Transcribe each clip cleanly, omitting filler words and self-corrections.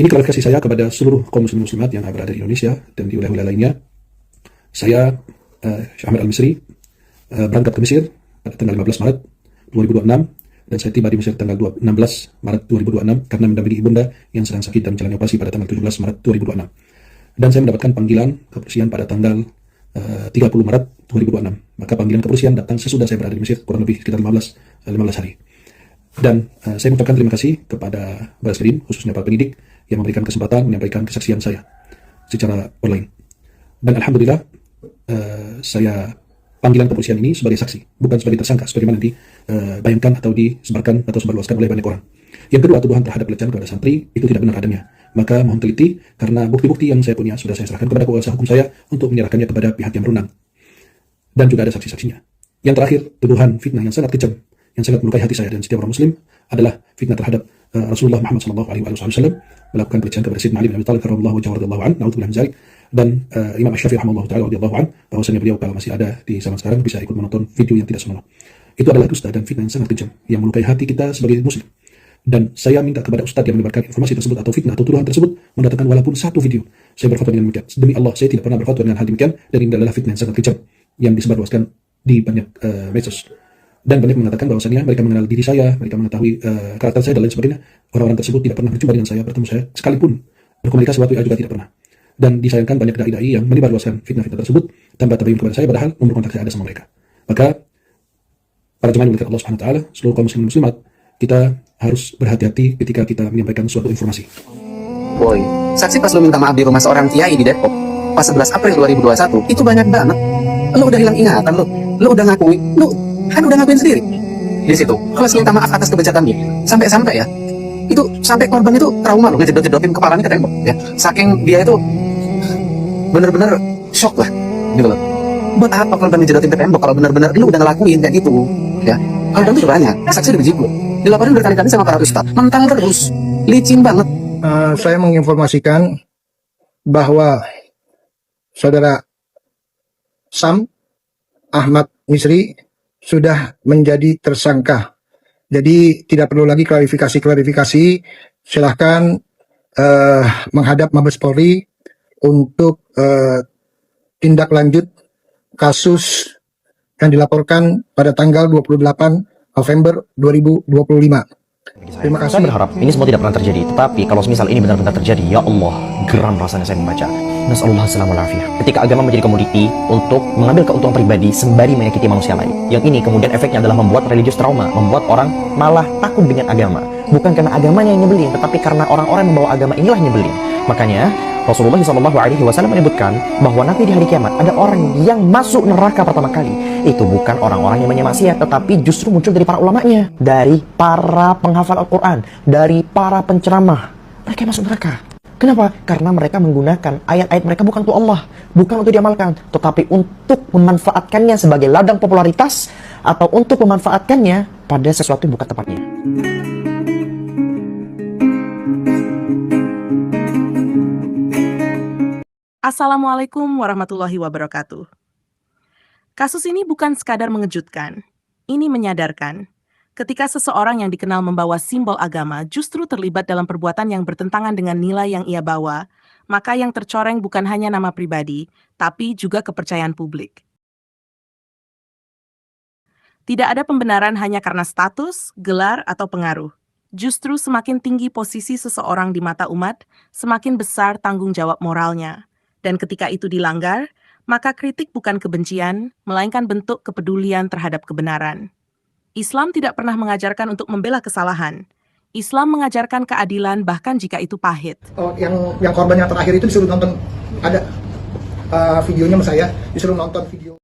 Ini klarifikasi saya kepada seluruh kaum muslim muslimat yang berada di Indonesia dan di wilayah-wilayah lainnya. Saya, Syekh Ahmad Al-Misri, berangkat ke Mesir pada tanggal 15 Maret 2026 dan saya tiba di Mesir tanggal 16 Maret 2026 karena mendampingi ibunda yang sedang sakit dan menjalani operasi pada tanggal 17 Maret 2026. Dan saya mendapatkan panggilan kepolisian pada tanggal 30 Maret 2026. Maka panggilan kepolisian datang sesudah saya berada di Mesir kurang lebih sekitar 15 hari. Dan saya mengucapkan terima kasih kepada Bareskrim, khususnya para penyidik yang memberikan kesempatan menyampaikan kesaksian saya secara online. Dan alhamdulillah saya panggilan kepolisian ini sebagai saksi, bukan sebagai tersangka sebagaimana dibayangkan atau disebarkan atau sebarluaskan oleh banyak orang. Yang kedua, tuduhan terhadap pelecehan kepada santri itu tidak benar adanya. Maka mohon teliti karena bukti-bukti yang saya punya sudah saya serahkan kepada kuasa hukum saya untuk menyerahkannya kepada pihak yang berwenang. Dan juga ada saksi-saksinya. Yang terakhir, tuduhan fitnah yang sangat kejam, yang sangat melukai hati saya dan setiap orang muslim adalah fitnah terhadap Rasulullah Muhammad SAW melakukan pelecehan kepada Sayyidina Ali bin Abi Thalib radhiyallahu anhu, naudzubillah min dzalik, dan Imam Asy-Syafi'i rahimahullah taala radhiyallahu anhu, bahwasanya beliau kalau masih ada di zaman sekarang bisa ikut menonton video yang tidak senonoh. Itu adalah dusta dan fitnah yang sangat kejam yang melukai hati kita sebagai muslim. Dan saya minta kepada ustadz yang menyebarkan informasi tersebut atau fitnah atau tuduhan tersebut mendatangkan walaupun satu video. Saya berfatwa dengan demikian. Demi Allah, saya tidak pernah berfatwa dengan hal demikian dan ini adalah fitnah yang sangat kejam yang disebarluaskan di banyak medsos. Dan banyak mengatakan bahwasannya mereka mengenal diri saya, mereka mengetahui karakter saya dan lain sebagainya. Orang-orang tersebut tidak pernah berjumpa dengan saya, bertemu saya sekalipun, berkomunikasi waktu juga tidak pernah. Dan disayangkan banyak dai-dai yang menyebarluaskan fitnah-fitnah tersebut tanpa tabayun kepada saya, padahal nomor kontak saya ada sama mereka. Maka para jemaah yang Allah Subhanahu wa taala, seluruh kaum muslim muslimat, kita harus berhati-hati ketika kita menyampaikan suatu informasi. Boy, saksi pas lu minta maaf di rumah seorang kiai di Depok pas 11 April 2021 itu banyak banget. Lu udah hilang ingatan lu udah ngakui, lu kan udah ngakuin sendiri. Di situ, kalau minta maaf atas kebejakannya, sampai ya, itu sampai korban itu trauma loh, ngejedot-jedotin kepalanya ke tembok ya. Saking dia itu bener-bener shock lah, gitu loh. Buat apa korban ngejedotin ke tembok kalau bener-bener lu udah ngelakuin kayak gitu ya. Korban itu banyak, saksi udah bejiku. Dilaporin berkali-kali sama para ustadz, mental terus, licin banget. Saya menginformasikan bahwa saudara Sam Ahmad Misri sudah menjadi tersangka. Jadi tidak perlu lagi klarifikasi. Silahkan menghadap Mabes Polri untuk tindak lanjut kasus yang dilaporkan pada tanggal 28 November 2025. Terima kasih. Saya berharap ini semua tidak pernah terjadi. Tetapi kalau misal ini benar-benar terjadi, ya Allah, geram rasanya saya membaca. Nasallallahu alaihi wasallam. Ketika agama menjadi komoditi untuk mengambil keuntungan pribadi sembari menyakiti manusia lain. Yang ini kemudian efeknya adalah membuat religius trauma, membuat orang malah takut dengan agama. Bukan karena agamanya yang nyebelin, tetapi karena orang-orang yang membawa agama inilah yang nyebelin. Makanya Rasulullah SAW menyebutkan bahwa nanti di hari kiamat ada orang yang masuk neraka pertama kali. Itu bukan orang-orang yang menyemaksiat, tetapi justru muncul dari para ulamanya, dari para penghafal Al-Quran, dari para penceramah. Mereka masuk neraka. Kenapa? Karena mereka menggunakan ayat-ayat mereka bukan untuk Allah, bukan untuk diamalkan, tetapi untuk memanfaatkannya sebagai ladang popularitas atau untuk memanfaatkannya pada sesuatu yang bukan tepatnya. Assalamualaikum warahmatullahi wabarakatuh. Kasus ini bukan sekadar mengejutkan, ini menyadarkan. Ketika seseorang yang dikenal membawa simbol agama justru terlibat dalam perbuatan yang bertentangan dengan nilai yang ia bawa, maka yang tercoreng bukan hanya nama pribadi, tapi juga kepercayaan publik. Tidak ada pembenaran hanya karena status, gelar, atau pengaruh. Justru semakin tinggi posisi seseorang di mata umat, semakin besar tanggung jawab moralnya. Dan ketika itu dilanggar, maka kritik bukan kebencian, melainkan bentuk kepedulian terhadap kebenaran. Islam tidak pernah mengajarkan untuk membela kesalahan. Islam mengajarkan keadilan bahkan jika itu pahit. Yang korban yang terakhir itu disuruh nonton, ada videonya sama saya, disuruh nonton video.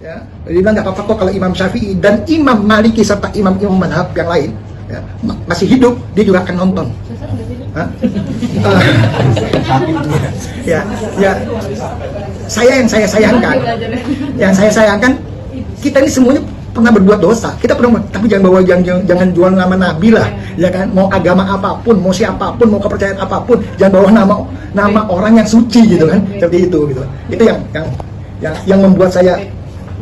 Ya, dia bilang nggak apa-apa kok kalau Imam Syafi'i dan Imam Maliki serta imam-imam madhab yang lain ya, masih hidup, dia juga akan nonton. Ya, yang saya sayangkan, kita ini semuanya pernah berbuat dosa, kita pernah, tapi jangan jual nama Nabi lah, ya kan? Mau agama apapun, mau siapapun, mau kepercayaan apapun, jangan bawa nama orang yang suci gitu kan, seperti itu gitu. Itu yang membuat saya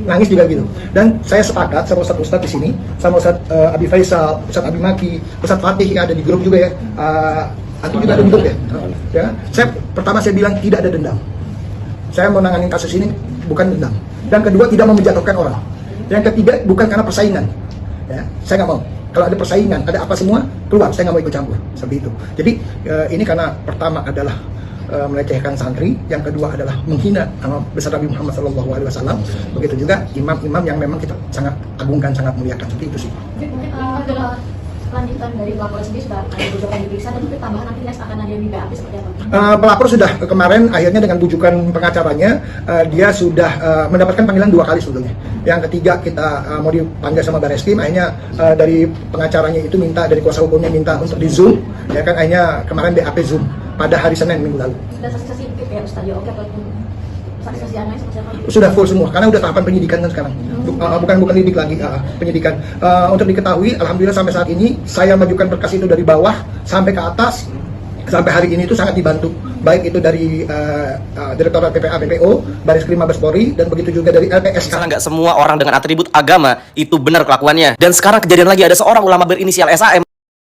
nangis juga gitu. Dan saya sepakat sama Ustadz di sini, sama Ustadz Abi Faisal, Ustadz Abi Maki, Ustadz Fatih yang ada di grup juga ya. Antum juga ada hidup ya. Ya, pertama saya bilang tidak ada dendam. Saya mau nanganin kasus ini bukan dendam. Dan kedua tidak mau menjatuhkan orang. Yang ketiga bukan karena persaingan. Ya, saya nggak mau. Kalau ada persaingan, ada apa semua keluar. Saya nggak mau ikut campur seperti itu. Jadi ini karena pertama adalah melecehkan santri, yang kedua adalah menghina nama besar Nabi Muhammad SAW. Begitu juga imam-imam yang memang kita sangat agungkan, sangat muliakan. Seperti itu sih. Adalah lanjutan dari pelapor sendiri sudah ada bujukan diperiksa dan itu tambahan nanti next akan ada di BAP seperti apa? Pelapor sudah kemarin akhirnya dengan bujukan pengacaranya dia sudah mendapatkan panggilan 2 kali sebetulnya. Yang ketiga kita mau dipanggil sama Bareskrim, akhirnya dari pengacaranya itu minta, dari kuasa hukumnya minta untuk di Zoom, ya kan, akhirnya kemarin BAP Zoom pada hari Senin minggu lalu. Sudah saksi-saksi ya Ustaz ya, oke, ataupun saksi-saksi yang lain seperti apa? Sudah full semua karena udah tahapan penyidikan kan sekarang. Bukan lidik lagi, penyidikan. Untuk diketahui, alhamdulillah sampai saat ini saya majukan berkas itu dari bawah sampai ke atas. Sampai hari ini itu sangat dibantu, baik itu dari Direktorat PPA BPO, Bareskrim Mabes Polri, dan begitu juga dari LPSK. Karena nggak semua orang dengan atribut agama itu benar kelakuannya. Dan sekarang kejadian lagi ada seorang ulama berinisial SAM,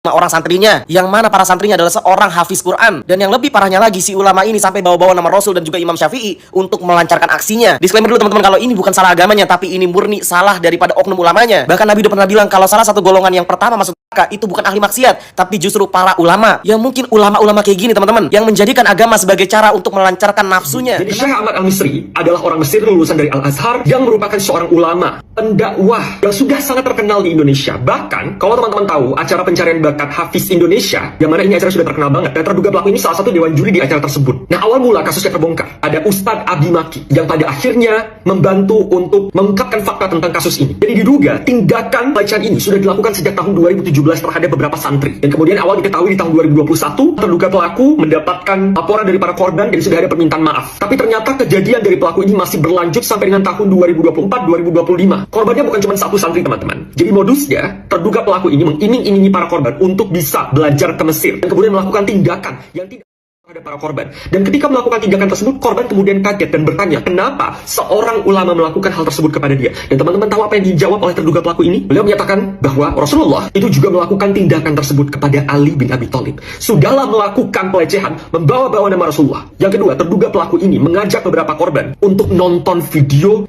orang santrinya, yang mana para santrinya adalah seorang hafiz Quran. Dan yang lebih parahnya lagi, si ulama ini sampai bawa-bawa nama Rasul dan juga Imam Syafi'i untuk melancarkan aksinya. Disclaimer dulu teman-teman, kalau ini bukan salah agamanya, tapi ini murni salah daripada oknum ulamanya. Bahkan Nabi udah pernah bilang kalau salah satu golongan yang pertama masuk neraka itu bukan ahli maksiat, tapi justru para ulama. Yang mungkin ulama-ulama kayak gini teman-teman, yang menjadikan agama sebagai cara untuk melancarkan nafsunya. Jadi Syekh Ahmad Al-Misri adalah orang Mesir lulusan dari Al-Azhar yang merupakan seorang ulama, pendakwah yang sudah sangat terkenal di Indonesia. Bahkan kalau teman-teman tahu acara pencarian bakat Hafiz Indonesia, yang mana ini acara sudah terkenal banget, dan terduga pelaku ini salah satu dewan juri di acara tersebut. Nah, awal mula kasusnya terbongkar, ada Ustadz Abi Maki yang pada akhirnya membantu untuk mengungkapkan fakta tentang kasus ini. Jadi diduga tindakan pelecehan ini sudah dilakukan sejak tahun 2017 terhadap beberapa santri. Dan kemudian awal diketahui di tahun 2021, terduga pelaku mendapatkan laporan dari para korban dan sudah ada permintaan maaf. Tapi ternyata kejadian dari pelaku ini masih berlanjut sampai dengan tahun 2024-2025. Korbannya bukan cuma satu santri teman-teman. Jadi modusnya, terduga pelaku ini mengiming-imingi para korban untuk bisa belajar ke Mesir dan kemudian melakukan tindakan yang tidak terhadap para korban. Dan ketika melakukan tindakan tersebut, korban kemudian kaget dan bertanya, kenapa seorang ulama melakukan hal tersebut kepada dia? Dan teman-teman tahu apa yang dijawab oleh terduga pelaku ini? Beliau menyatakan bahwa Rasulullah itu juga melakukan tindakan tersebut kepada Ali bin Abi Thalib. Sudahlah melakukan pelecehan, membawa-bawa nama Rasulullah. Yang kedua, terduga pelaku ini mengajak beberapa korban untuk nonton video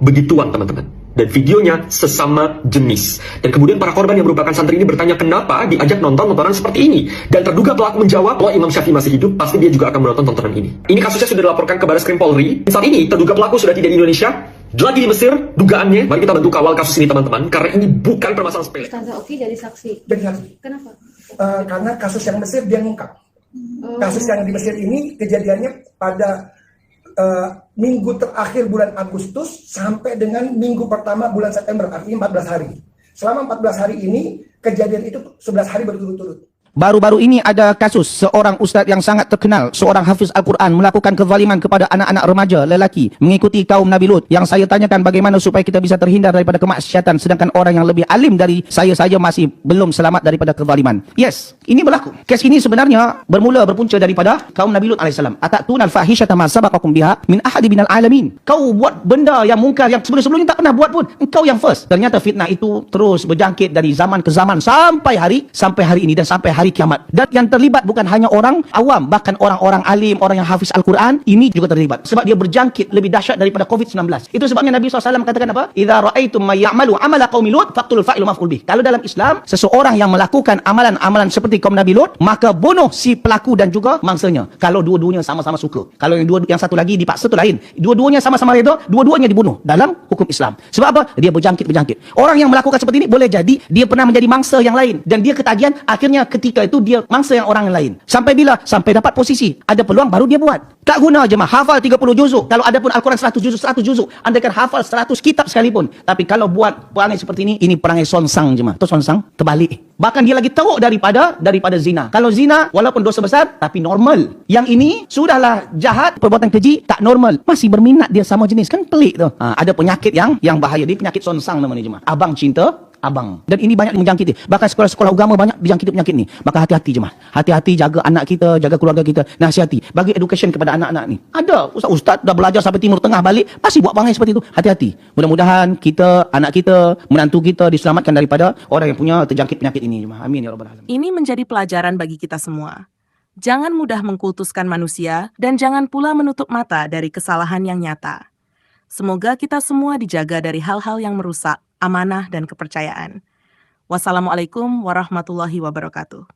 begituan, teman-teman. Dan videonya sesama jenis. Dan kemudian para korban yang merupakan santri ini bertanya kenapa diajak nonton tontonan seperti ini. Dan terduga pelaku menjawab, kalau Imam Syafi'i masih hidup, pasti dia juga akan menonton tontonan ini. Ini kasusnya sudah dilaporkan ke Bareskrim Polri. Saat ini terduga pelaku sudah tidak di Indonesia, lagi di Mesir, dugaannya. Mari kita bantu kawal kasus ini teman-teman, karena ini bukan permasalahan sepele. Ustazah Oki dari saksi. Dari saksi. Kenapa? Karena kasus yang Mesir dia ngungkap. Kasus yang di Mesir ini kejadiannya pada minggu terakhir bulan Agustus sampai dengan minggu pertama bulan September, artinya 14 hari. Selama 14 hari ini kejadian itu 11 hari berturut-turut. Baru-baru ini ada kasus seorang ustaz yang sangat terkenal, seorang hafiz Al-Quran melakukan kezaliman kepada anak-anak remaja lelaki mengikuti kaum Nabi Lut. Yang saya tanyakan bagaimana supaya kita bisa terhindar daripada kemaksiatan, sedangkan orang yang lebih alim dari saya saja masih belum selamat daripada kezaliman. Yes, ini berlaku. Kes ini sebenarnya berpunca daripada kaum Nabi Lut alaihissalam. Atatuna al-fahishata ma sabaqakum biha min ahadi minal alamin. Kau buat benda yang mungkar yang sebelum-sebelumnya tak pernah buat pun. Engkau yang first. Ternyata fitnah itu terus berjangkit dari zaman ke zaman sampai hari ini dan sampai hari kiamat. Dan yang terlibat bukan hanya orang awam, bahkan orang-orang alim, orang yang hafiz Al-Quran, ini juga terlibat. Sebab dia berjangkit lebih dahsyat daripada COVID-19. Itu sebabnya Nabi SAW katakan apa? Idza ra'aitum may ya'malu amala qaumi Lut faqtulul fa'ilu maf'ul bih. Kalau dalam Islam, seseorang yang melakukan amalan-amalan seperti kaum Nabi Lut, maka bunuh si pelaku dan juga mangsanya. Kalau dua-duanya sama-sama suka. Kalau yang satu lagi dipaksa itu lain. Dua-duanya sama-sama redha, dua-duanya dibunuh dalam hukum Islam. Sebab apa? Dia berjangkit. Orang yang melakukan seperti ini boleh jadi dia pernah menjadi mangsa yang lain dan dia ketagihan, akhirnya ketika itu dia mangsa yang orang lain. Sampai bila? Sampai dapat posisi. Ada peluang baru dia buat. Tak guna jemaah hafal 30 juzuk. Kalau ada pun Al-Quran 100 juzuk. Anda kan hafal 100 kitab sekalipun. Tapi kalau buat perangai seperti ini perangai sonsang jemaah. Itu sonsang terbalik. Bahkan dia lagi teruk daripada zina. Kalau zina walaupun dosa besar tapi normal. Yang ini sudahlah jahat, perbuatan keji, tak normal. Masih berminat dia sama jenis, kan pelik tu. Ada penyakit yang bahaya. Dia penyakit sonsang namanya jemaah. Abang cinta abang. Dan ini banyak menjangkiti. Bahkan sekolah-sekolah agama banyak dijangkiti penyakit ni. Maka hati-hati jemaah. Hati-hati jaga anak kita, jaga keluarga kita. Nasihati. Bagi education kepada anak-anak ni. Ada ustaz-ustaz dah belajar sampai Timur Tengah balik, pasti buat perangai seperti itu. Hati-hati. Mudah-mudahan kita, anak kita, menantu kita diselamatkan daripada orang yang punya terjangkit penyakit ini. Jemaah. Amin ya rabbal alamin. Ini menjadi pelajaran bagi kita semua. Jangan mudah mengkultuskan manusia dan jangan pula menutup mata dari kesalahan yang nyata. Semoga kita semua dijaga dari hal-hal yang merusak amanah dan kepercayaan. Wassalamualaikum warahmatullahi wabarakatuh.